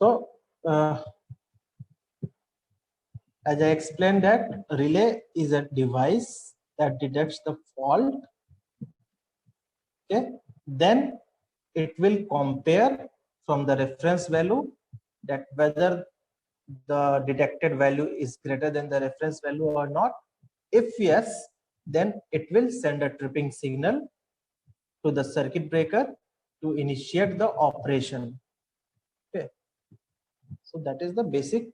So as I explained that relay is a device that detects the fault. Okay, then it will compare from the reference value that whether the detected value is greater than the reference value or not. If yes, then it will send a tripping signal to the circuit breaker to initiate the operation. Okay, so that is the basic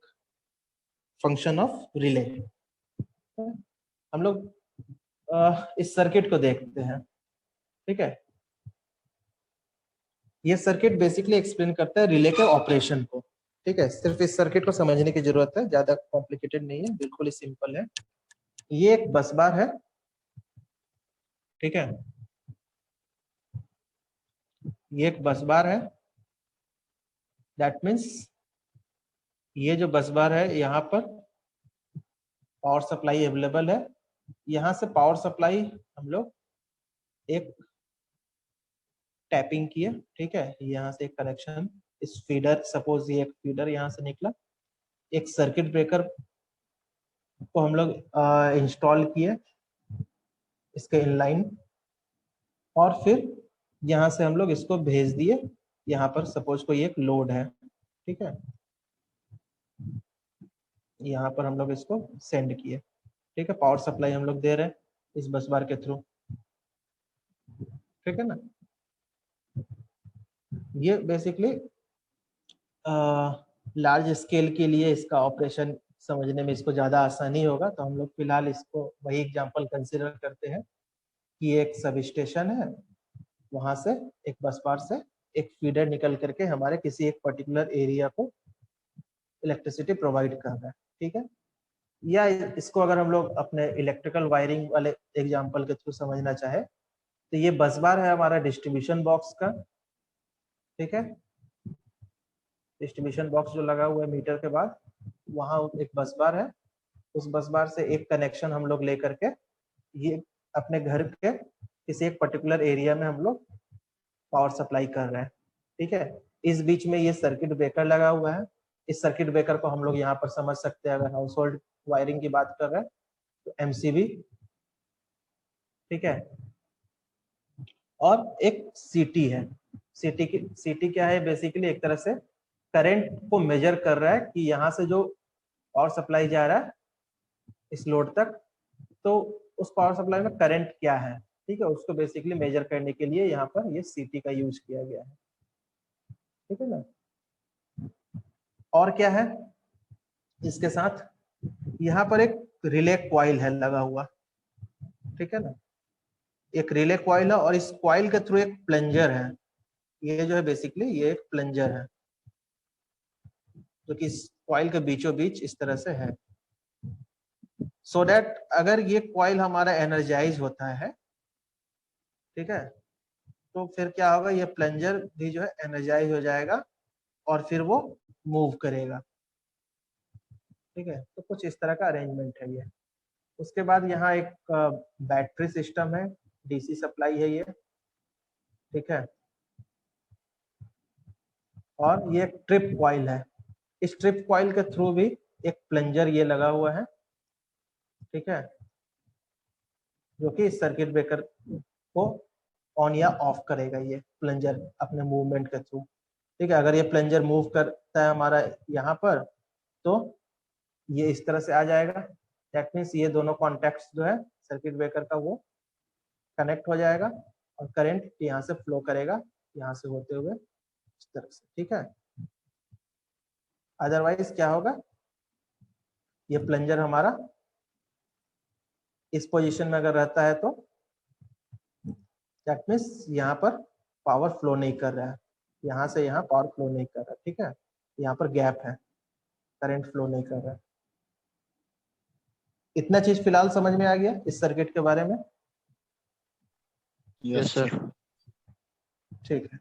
function of relay. हम लोग इस circuit को देखते हैं, ठीक है। ये circuit basically explain करता है रिले के ऑपरेशन को, ठीक है। सिर्फ इस सर्किट को समझने की जरूरत है, ज्यादा कॉम्प्लिकेटेड नहीं है, बिल्कुल ही सिंपल है। ये एक बस बार है, ठीक है, ये एक बस बार है। दैट मीन्स ये जो बस बार है यहाँ पर पावर सप्लाई अवेलेबल है। यहाँ से पावर सप्लाई हम लोग एक टैपिंग किए, ठीक है। यहाँ से एक कनेक्शन, इस फीडर, सपोज ये एक फीडर यहाँ से निकला, एक सर्किट ब्रेकर को हम लोग इंस्टॉल किए इसके इनलाइन, और फिर यहाँ से हम लोग इसको भेज दिए। यहाँ पर सपोज कोई एक लोड है, ठीक है, यहाँ पर हम लोग इसको सेंड किए, ठीक है। पावर सप्लाई हम लोग दे रहे हैं इस बस बार के थ्रू, ठीक है ना। ये बेसिकली लार्ज स्केल के लिए इसका ऑपरेशन समझने में इसको ज्यादा आसानी होगा, तो हम लोग फिलहाल इसको वही एग्जांपल कंसीडर करते हैं कि एक सब स्टेशन है, वहां से एक बस बार से एक फीडर निकल करके हमारे किसी एक पर्टिकुलर एरिया को इलेक्ट्रिसिटी प्रोवाइड कर रहा है, ठीक है। या इसको अगर हम लोग अपने इलेक्ट्रिकल वायरिंग वाले एग्जांपल के थ्रू समझना चाहे तो ये बस बार है हमारा डिस्ट्रीब्यूशन बॉक्स का, ठीक है। डिस्ट्रीब्यूशन बॉक्स जो लगा हुआ है मीटर के बाद, वहां एक बस बार है। उस बस बार से एक कनेक्शन हम लोग लेकर के ये अपने घर के किसी एक पर्टिकुलर एरिया में हम लोग पावर सप्लाई कर रहे हैं, ठीक है। इस बीच में ये सर्किट ब्रेकर लगा हुआ है। इस सर्किट ब्रेकर को हम लोग यहाँ पर समझ सकते हैं, अगर हाउस होल्ड वायरिंग की बात कर रहे हैं तो एमसीबी, ठीक है। और एक सीटी है। सीटी क्या है, बेसिकली एक तरह से करंट को मेजर कर रहा है कि यहाँ से जो पावर सप्लाई जा रहा है इस लोड तक, तो उस पावर सप्लाई में करंट क्या है, ठीक है, उसको बेसिकली मेजर करने के लिए यहाँ पर ये सीटी का यूज किया गया है, ठीक है ना। और क्या है इसके साथ, यहाँ पर एक रिले कॉइल है लगा हुआ, ठीक है ना। एक रिले कॉइल है और इस कॉइल के थ्रू एक प्लंजर है। ये जो है बेसिकली ये एक प्लंजर है जो कि इस कॉइल के बीचों बीच इस तरह से है, सो दैट अगर ये कॉइल हमारा एनर्जाइज होता है, ठीक है, तो फिर क्या होगा, ये प्लंजर भी जो है एनर्जाइज हो जाएगा और फिर वो मूव करेगा, ठीक है। तो कुछ इस तरह का अरेंजमेंट है ये। उसके बाद यहाँ एक बैटरी सिस्टम है, डीसी सप्लाई है ये, ठीक है। और ये एक ट्रिप कॉइल है। इस ट्रिप कॉइल के थ्रू भी एक प्लंजर ये लगा हुआ है, ठीक है, जो कि इस सर्किट ब्रेकर को ऑन या ऑफ करेगा ये प्लंजर अपने मूवमेंट के थ्रू, ठीक है। अगर ये प्लंजर मूव करता है हमारा यहाँ पर तो ये इस तरह से आ जाएगा। दैट मीन्स ये दोनों कॉन्टेक्ट्स जो है सर्किट ब्रेकर का वो कनेक्ट हो जाएगा और करंट यहाँ से फ्लो करेगा, यहाँ से होते हुए इस तरह से, ठीक है। अदरवाइज क्या होगा, ये प्लंजर हमारा इस पोजीशन में अगर रहता है तो दैट मीन्स यहाँ पर पावर फ्लो नहीं कर रहा है, यहाँ से यहाँ पावर फ्लो नहीं कर रहा, ठीक है। यहाँ पर गैप है, करंट फ्लो नहीं कर रहा है। इतना चीज फिलहाल समझ में आ गया इस सर्किट के बारे में? Yes sir. ठीक है,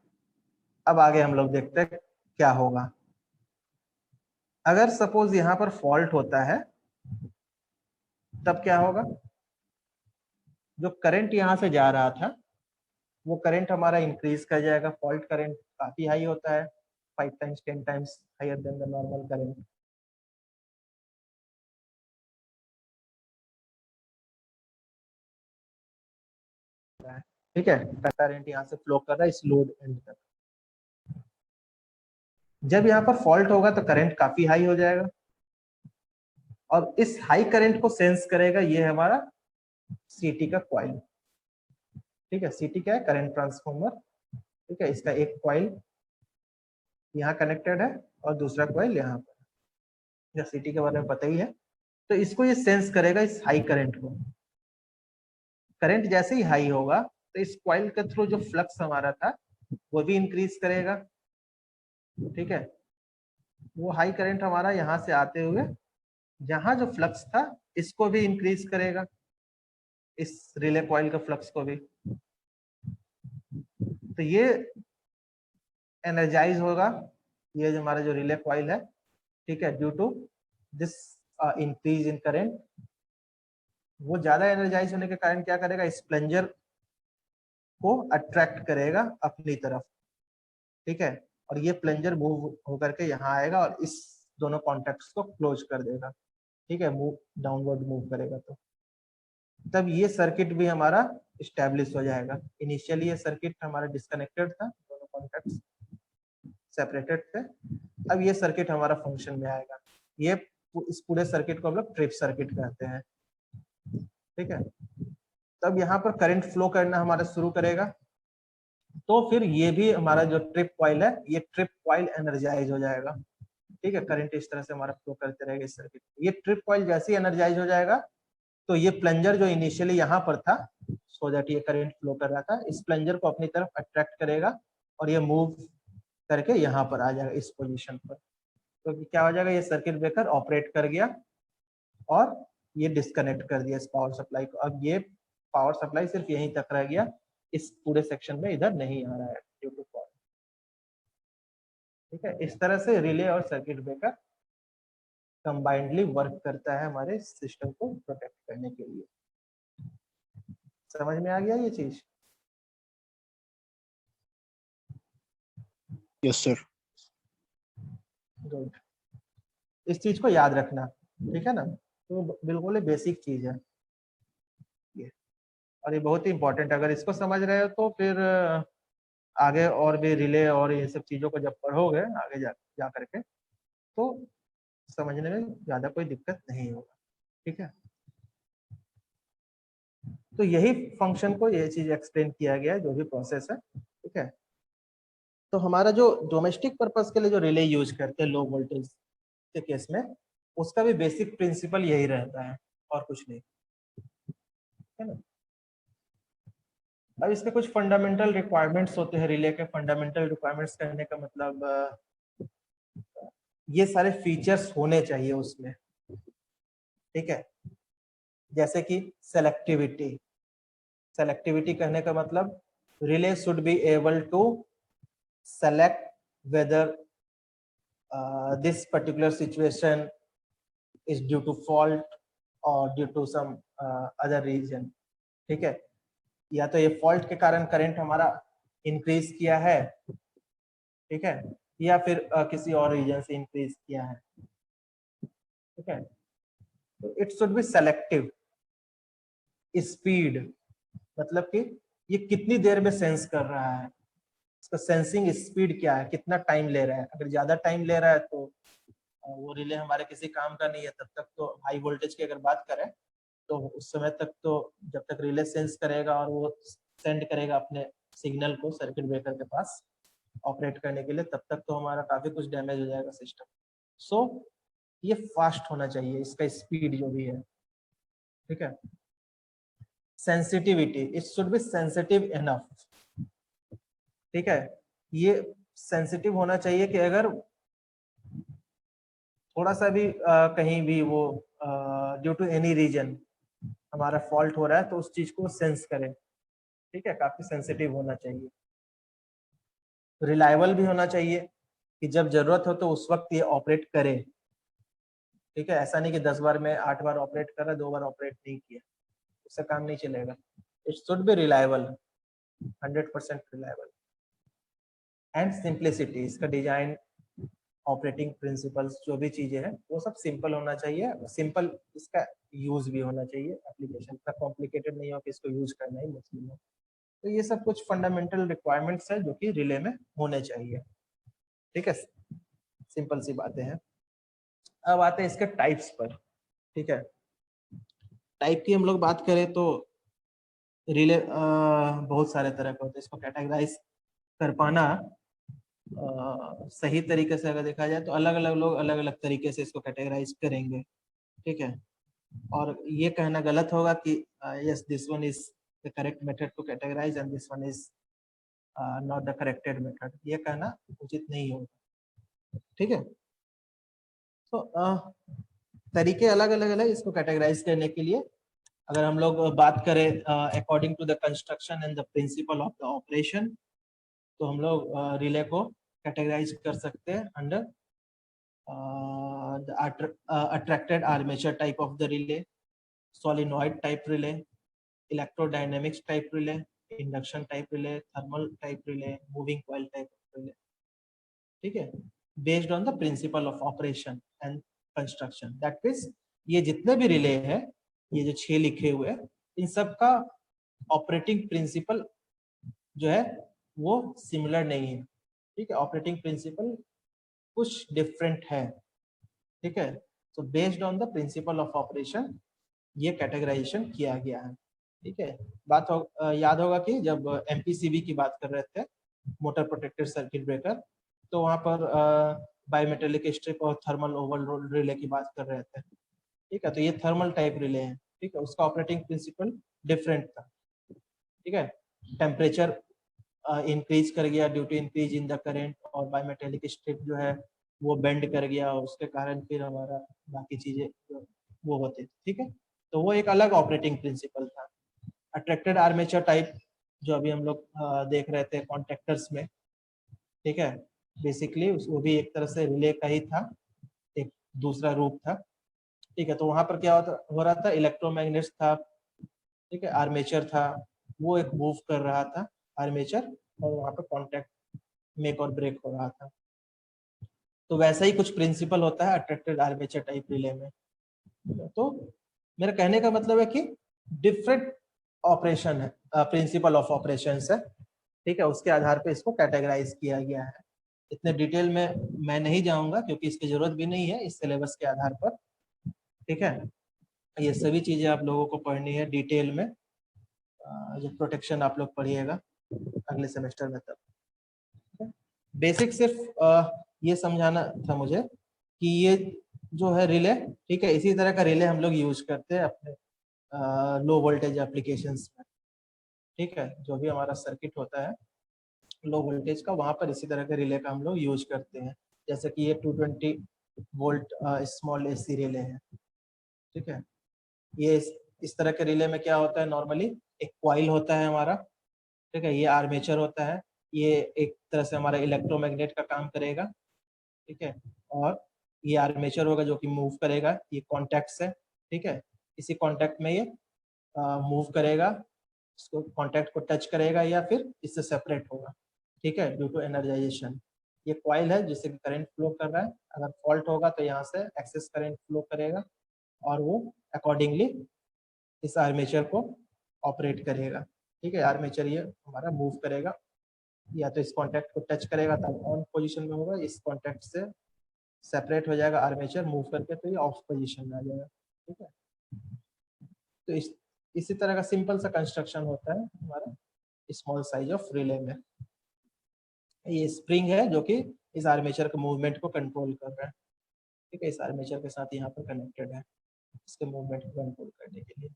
अब आगे हम लोग देखते हैं क्या होगा। अगर सपोज यहाँ पर फॉल्ट होता है तब क्या होगा, जो करंट यहाँ से जा रहा था वो करंट हमारा इंक्रीज कर जाएगा। फॉल्ट करंट काफी हाई होता है, 5 times 10 times higher than the normal current. ठीक है, करंट यहाँ से फ्लो कर रहा है इस लोड एंड तक। जब यहाँ पर फॉल्ट होगा तो करंट काफी हाई हो जाएगा और इस हाई करंट को सेंस करेगा ये हमारा सीटी का कॉइल। ठीक है, सीटी क्या है? Current transformer. ठीक है, इसका एक कॉइल यहाँ कनेक्टेड है और दूसरा कॉइल यहाँ पर। सीटी के बारे में पता ही है। तो इसको ये सेंस करेगा इस हाई करंट को। करंट जैसे ही हाई होगा तो इस कॉइल के थ्रू जो फ्लक्स हमारा था वो भी इंक्रीज करेगा। ठीक है, वो हाई करंट हमारा यहाँ से आते हुए जहां जो फ्लक्स था इसको भी इंक्रीज करेगा, इस रिले कॉइल का फ्लक्स को भी। तो ये एनर्जाइज होगा, ये जो हमारा जो रिले कॉइल है। ठीक है, due to this increase in current, वो ज्यादा एनर्जाइज होने के कारण क्या करेगा? इस प्लंजर को अट्रैक्ट करेगा अपनी तरफ। ठीक है, और ये प्लंजर मूव होकर के यहाँ आएगा और इस दोनों कॉन्टेक्ट्स को क्लोज कर देगा। ठीक है, मूव डाउनवर्ड मूव करेगा तो तब ये सर्किट भी हमारा स्टैब्लिश हो जाएगा। इनिशियली ये सर्किट हमारा डिस्कनेक्टेड था, दोनों कॉन्टेक्ट्स सेपरेटेड थे। अब ये सर्किट हमारा फंक्शन में आएगा। ये इस पूरे सर्किट को हम लोग ट्रिप सर्किट कहते हैं। ठीक है, तब यहाँ पर करंट फ्लो करना हमारा शुरू करेगा तो फिर ये भी हमारा जो ट्रिप कॉइल है ये ट्रिप कॉइल एनर्जाइज हो जाएगा। ठीक है, करंट इस तरह से हमारा फ्लो करते रहेगा इस सर्किट। ये ट्रिप कॉइल जैसे ही एनर्जाइज हो जाएगा तो ये प्लंजर जो इनिशियली यहाँ पर था, सो दैट ये करंट फ्लो कर रहा था, इस प्लंजर को अपनी तरफ अट्रैक्ट करेगा और ये मूव करके यहाँ पर आ जाएगा इस पोजीशन पर। तो क्या हो जाएगा? ये सर्किट ब्रेकर ऑपरेट कर गया और ये डिस्कनेक्ट कर दिया इस पावर सप्लाई को। अब ये पावर सप्लाई सिर्फ यहीं तक रह गया, इस पूरे सेक्शन में इधर नहीं आ रहा है ड्यू टू फॉल्ट। ठीक है, इस तरह से रिले और सर्किट ब्रेकर कंबाइंडली वर्क करता है हमारे सिस्टम को प्रोटेक्ट करने के लिए। समझ में आ गया ये चीज? Yes sir. गुड, इस चीज को याद रखना। ठीक है ना, तो बिल्कुल बेसिक चीज है ये, और ये बहुत ही इंपॉर्टेंट है। अगर इसको समझ रहे हो तो फिर आगे और भी रिले और ये सब चीजों को जब पढ़ोगे आगे जा करके तो समझने में ज्यादा कोई दिक्कत नहीं होगा। ठीक है, तो यही फंक्शन को ये चीज एक्सप्लेन किया गया है, जो भी प्रोसेस है। ठीक है, तो हमारा जो डोमेस्टिक पर्पस के लिए जो रिले यूज करते हैं लो वोल्टेज के केस में, उसका भी बेसिक प्रिंसिपल यही रहता है और कुछ नहीं। है ना, अब इसके कुछ फंडामेंटल रिक्वायरमेंट्स होते हैं रिले के। फंडामेंटल रिक्वायरमेंट्स कहने का मतलब ये सारे फीचर्स होने चाहिए उसमें। ठीक है, जैसे कि सेलेक्टिविटी। सेलेक्टिविटी कहने का मतलब relay should be able to select whether this particular situation is due to fault or due to some other reason। ठीक है, या तो ये फॉल्ट के कारण करंट हमारा इंक्रीज किया है, ठीक है, या फिर किसी और रीजन से इंक्रीज किया है। ठीक है, तो it should be selective. Speed मतलब कि ये कितनी देर में सेंस कर रहा है, इसका सेंसिंग स्पीड क्या है, कितना टाइम ले रहा है। अगर ज्यादा टाइम ले रहा है तो वो रिले हमारे किसी काम का नहीं है। तब तक तो हाई वोल्टेज की अगर बात करें तो उस समय तक तो जब तक रिले सेंस करेगा और वो सेंड करेगा अपने सिग्नल को सर्किट ब्रेकर के पास ऑपरेट करने के लिए, तब तक तो हमारा काफी कुछ डैमेज हो जाएगा सिस्टम। सो ये फास्ट होना चाहिए इसका स्पीड जो भी है। ठीक है, sensitivity, it should be sensitive enough. ठीक है, ये सेंसिटिव होना चाहिए कि अगर थोड़ा सा भी कहीं भी वो ड्यू टू एनी रीजन हमारा फॉल्ट हो रहा है तो उस चीज को सेंस करें। ठीक है, काफी सेंसिटिव होना चाहिए। रिलायबल भी होना चाहिए कि जब जरूरत हो तो उस वक्त ये ऑपरेट करे। ठीक है, ऐसा नहीं कि 10 बार में 8 बार ऑपरेट कर रहा, 2 बार ऑपरेट नहीं किया, उससे काम नहीं चलेगा। It should be reliable, 100% reliable. And simplicity, इसका डिजाइन ऑपरेटिंग प्रिंसिपल्स जो भी चीजें हैं वो सब सिंपल होना चाहिए, सिंपल इसका यूज भी होना चाहिए, एप्लीकेशन इतना कॉम्प्लिकेटेड नहीं हो कि इसको यूज करना ही मुश्किल हो। तो ये सब कुछ फंडामेंटल रिक्वायरमेंट्स है जो कि रिले में होने चाहिए। ठीक है, सिंपल सी बातें हैं। अब आते हैं इसके टाइप्स पर। ठीक है, टाइप की हम लोग बात करें तो रिले बहुत सारे तरह के होते हैं। इसको कैटेगराइज कर पाना सही तरीके से अगर देखा जाए तो अलग अलग लोग अलग अलग तरीके से इसको कैटेगराइज करेंगे। ठीक है, और ये कहना गलत होगा कि yes this one is the correct method to categorise and this one is not the corrected method, ये कहना उचित नहीं होगा। ठीक है, तो तरीके अलग अलग अलग इसको कैटेगराइज करने के लिए। अगर हम लोग बात करें according to the construction and the principle of the operation, तो हम लोग रिले को कैटेगराइज कर सकते हैं under attracted armature type of the relay, solenoid type relay, electrodynamics type relay, induction type relay, thermal type relay, moving coil type relay. ठीक है, based on the principle of operation and construction, that means ये जितने भी relay हैं, ये जो 6 लिखे हुए हैं, इन सब का ऑपरेटिंग प्रिंसिपल जो है वो सिमिलर नहीं है। ठीक है, ऑपरेटिंग प्रिंसिपल कुछ डिफरेंट है। ठीक है, तो based on the principle of operation ये कैटेगराइजेशन किया गया है। ठीक है, याद होगा कि जब एमपीसीबी की बात कर रहे थे, मोटर प्रोटेक्टेड सर्किट ब्रेकर, तो वहां पर बायोमेटेलिक स्ट्रिप और थर्मल ओवरलोड रिले की बात कर रहे थे। ठीक है, तो ये थर्मल टाइप रिले है। ठीक है, उसका ऑपरेटिंग प्रिंसिपल डिफरेंट था। ठीक है, टेम्परेचर इंक्रीज कर गया due to increase in the current, और बायोमेटेलिक स्ट्रिप जो है वो बेंड कर गया, उसके कारण फिर हमारा बाकी चीजें वो होती थी। ठीक है, तो वो एक अलग ऑपरेटिंग प्रिंसिपल था। अट्रैक्टेड आर्मेचर टाइप जो अभी हम लोग देख रहे थे कॉन्ट्रैक्टर्स में, ठीक है, बेसिकली वो भी एक तरह से रिले का ही था, एक दूसरा रूप था। ठीक है, तो वहां पर क्या हो रहा था, इलेक्ट्रोमैग्नेट्स था। ठीक है, आर्मेचर था, वो एक मूव कर रहा था आर्मेचर, और वहां पर कॉन्टैक्ट मेक और ब्रेक हो रहा था। तो वैसा ही कुछ प्रिंसिपल होता है अट्रैक्टेड आर्मेचर टाइप रिले में। तो मेरा कहने का मतलब है कि डिफरेंट ऑपरेशन है, प्रिंसिपल ऑफ ऑपरेशन है। ठीक है, उसके आधार पे इसको कैटेगराइज किया गया है। इतने डिटेल में मैं नहीं जाऊंगा क्योंकि इसकी जरूरत भी नहीं है इस सिलेबस के आधार पर। ठीक है, ये सभी चीजें आप लोगों को पढ़नी है डिटेल में, जो प्रोटेक्शन आप लोग पढ़िएगा अगले सेमेस्टर में तब। बेसिक सिर्फ ये समझाना था मुझे कि ये जो है रिले, ठीक है, इसी तरह का रिले हम लोग यूज करते हैं अपने लो वोल्टेज एप्लीकेशंस में। ठीक है, जो भी हमारा सर्किट होता है लो वोल्टेज का, वहां पर इसी तरह के रिले का हम लोग यूज करते हैं। जैसे कि ये 220 वोल्ट स्मॉल एसी रिले है। ठीक है, ये इस तरह के रिले में क्या होता है, नॉर्मली एक कॉइल होता है हमारा। ठीक है, ये आर्मेचर होता है, ये एक तरह से हमारा इलेक्ट्रोमैग्नेट का काम करेगा। ठीक है, और ये आर्मेचर होगा जो कि मूव करेगा, ये कॉन्टैक्ट्स है। ठीक है, इसी कॉन्टैक्ट में ये मूव करेगा, इसको कॉन्टैक्ट को टच करेगा या फिर इससे सेपरेट होगा। ठीक है, ड्यू टू एनर्जाइजेशन। ये कॉइल है जिससे करंट फ्लो कर रहा है, अगर फॉल्ट होगा तो यहाँ से एक्सेस करंट फ्लो करेगा और वो अकॉर्डिंगली इस आर्मेचर को ऑपरेट करेगा। ठीक है, आर्मेचर ये हमारा मूव करेगा, या तो इस कॉन्टैक्ट को टच करेगा तब ऑन पोजीशन में होगा, इस कॉन्टैक्ट से सेपरेट हो जाएगा आर्मेचर मूव करके तो ये ऑफ पोजीशन में आ जाएगा। ठीक है, तो इसी तरह का सिंपल सा कंस्ट्रक्शन होता है हमारा स्मॉल साइज ऑफ रिले में। ये स्प्रिंग है जो कि इस आर्मेचर के मूवमेंट को कंट्रोल कर रहा है। ठीक है, इस आर्मेचर के साथ यहाँ पर कनेक्टेड है इसके मूवमेंट को कंट्रोल करने के लिए।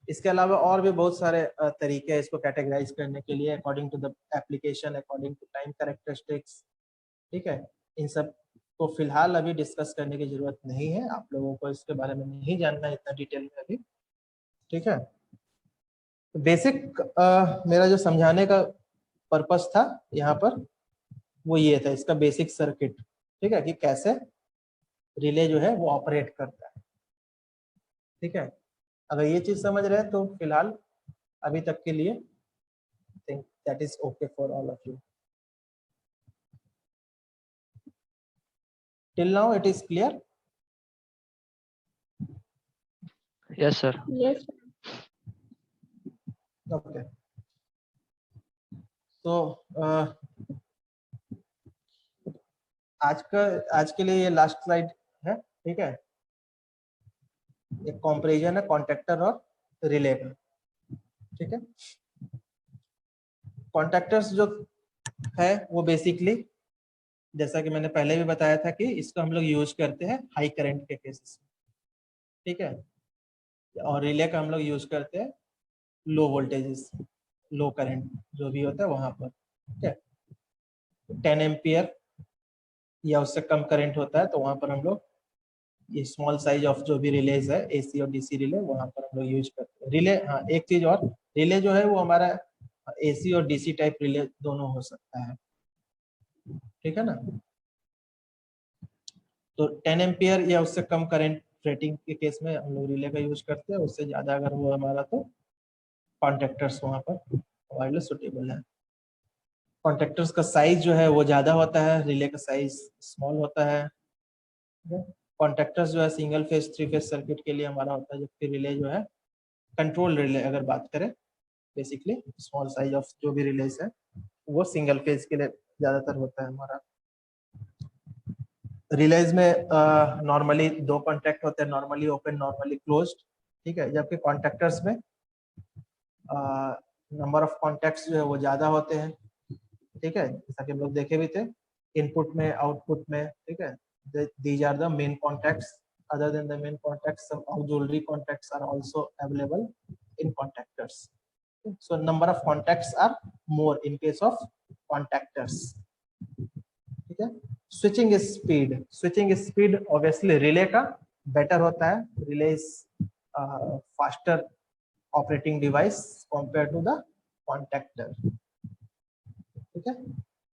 इसके अलावा और भी बहुत सारे तरीके हैं इसको कैटेगराइज करने के लिए, according to the application, according to time characteristics. ठीक है, इन सब को फिलहाल अभी डिस्कस करने की जरूरत नहीं है, आप लोगों को इसके बारे में नहीं जानना इतना डिटेल में अभी। ठीक है, बेसिक मेरा जो समझाने का पर्पस था यहाँ पर वो ये था, इसका बेसिक सर्किट। ठीक है, कि कैसे रिले जो है वो ऑपरेट करता है। ठीक है, अगर ये चीज समझ रहे हैं तो फिलहाल अभी तक के लिए think that is okay for all of you. Till now it is clear? Yes, sir. Yes. Okay. तो आज के लिए ये लास्ट स्लाइड है, ठीक है। एक कंपैरिजन है कॉन्ट्रैक्टर और रिले का, ठीक है। कॉन्ट्रैक्टर्स जो है वो बेसिकली जैसा कि मैंने पहले भी बताया था कि इसको हम लोग यूज करते हैं हाई करंट के केसेस में, ठीक है। और रिले का हम लोग यूज करते हैं लो वोल्टेजेस, लो करंट जो भी होता है वहां पर, ठीक है। 10 एम्पियर या उससे कम करंट होता है तो वहां पर हम लोग ये स्मॉल साइज ऑफ जो भी रिलेज है एसी और डीसी रिले वहां पर हम लोग यूज करते हैं। रिले, हाँ एक चीज और, रिले जो है वो हमारा एसी और डीसी टाइप रिले दोनों हो सकता है, ठीक है ना। तो 10 एम्पियर या उससे कम करंट रेटिंग के केस में हम लोग रिले का यूज करते हैं, उससे ज्यादा अगर वो हमारा तो कॉन्ट्रैक्टर्स वहां पर हमारे लिए सुटेबल है। कॉन्ट्रैक्टर्स का साइज जो है वो ज्यादा होता है, रिले का साइज स्मॉल होता है। कॉन्ट्रैक्टर्स जो है सिंगल फेज 3 फेज सर्किट के लिए हमारा होता है, जबकि रिले जो है कंट्रोल रिले अगर बात करें बेसिकली स्मॉल साइज ऑफ जो भी रिलेज है वो सिंगल फेज के लिए ज्यादातर होता है हमारा। रिलेज में नॉर्मली दो कॉन्टैक्ट होते हैं, नॉर्मली ओपन नॉर्मली क्लोज्ड, ठीक है। जबकि कॉन्ट्रैक्टर्स में नंबर ऑफ कॉन्टैक्ट्स जो है वो ज्यादा होते हैं, ठीक है। जैसा कि हम लोग देखे भी थे इनपुट में आउटपुट में, ठीक है। These are the main contacts. Other than the main contacts, some auxiliary contacts are also available in contactors. So number of contacts are more in case of contactors. ठीक है। switching speed obviously relay का better होता है। relay is faster operating device compared to the contactor, ठीक है।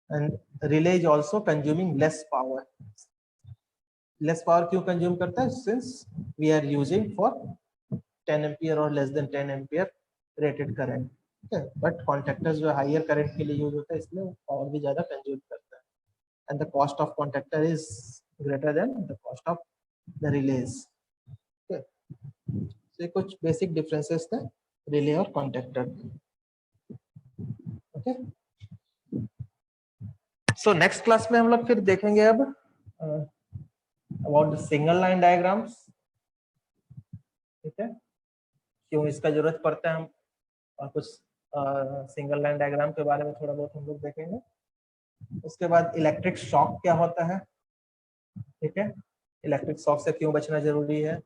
and relay is also consuming less power. Less power क्यों consume करता है? Since we are using for 10 ampere और less than 10 ampere rated current, ठीक है। बट कॉन्ट्रैक्टर्स जो higher current के लिए यूज होता है इसलिए पावर भी ज्यादा कंज्यूम करता है। And the cost of contractor is greater than the cost of the release, ठीक है। तो कुछ बेसिक डिफरेंसेस थे रिले और contractor, okay. So next class में हम लोग फिर देखेंगे अब about the single line diagrams, ठीक है। क्यों इसका जरूरत पड़ता है हम और कुछ सिंगल लाइन डायग्राम के बारे में थोड़ा बहुत हम लोग देखेंगे। उसके बाद इलेक्ट्रिक शॉक क्या होता है, ठीक है। इलेक्ट्रिक शॉक से क्यों बचना जरूरी है,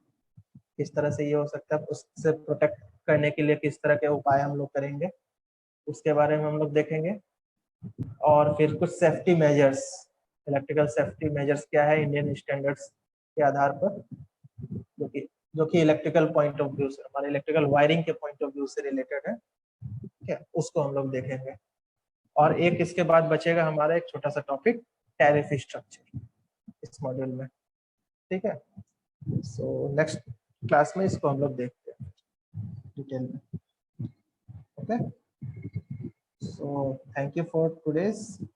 किस तरह से ये हो सकता है, उससे प्रोटेक्ट करने के लिए किस तरह के उपाय हम लोग करेंगे उसके बारे में हम लोग देखेंगे। और फिर कुछ safety measures, electrical safety measures क्या है इंडियन स्टैंडर्ड्स के आधार पर, जो कि इलेक्ट्रिकल पॉइंट ऑफ व्यू से, हमारे इलेक्ट्रिकल वायरिंग के पॉइंट ऑफ व्यू से रिलेटेड है, ठीक है। उसको हम लोग देखेंगे। और एक इसके बाद बचेगा हमारा एक छोटा सा टॉपिक टैरिफ स्ट्रक्चर इस मॉड्यूल में, ठीक है। सो नेक्स्ट क्लास में इसको हम लोग देखते हैं डिटेल में, okay. So thank you for today's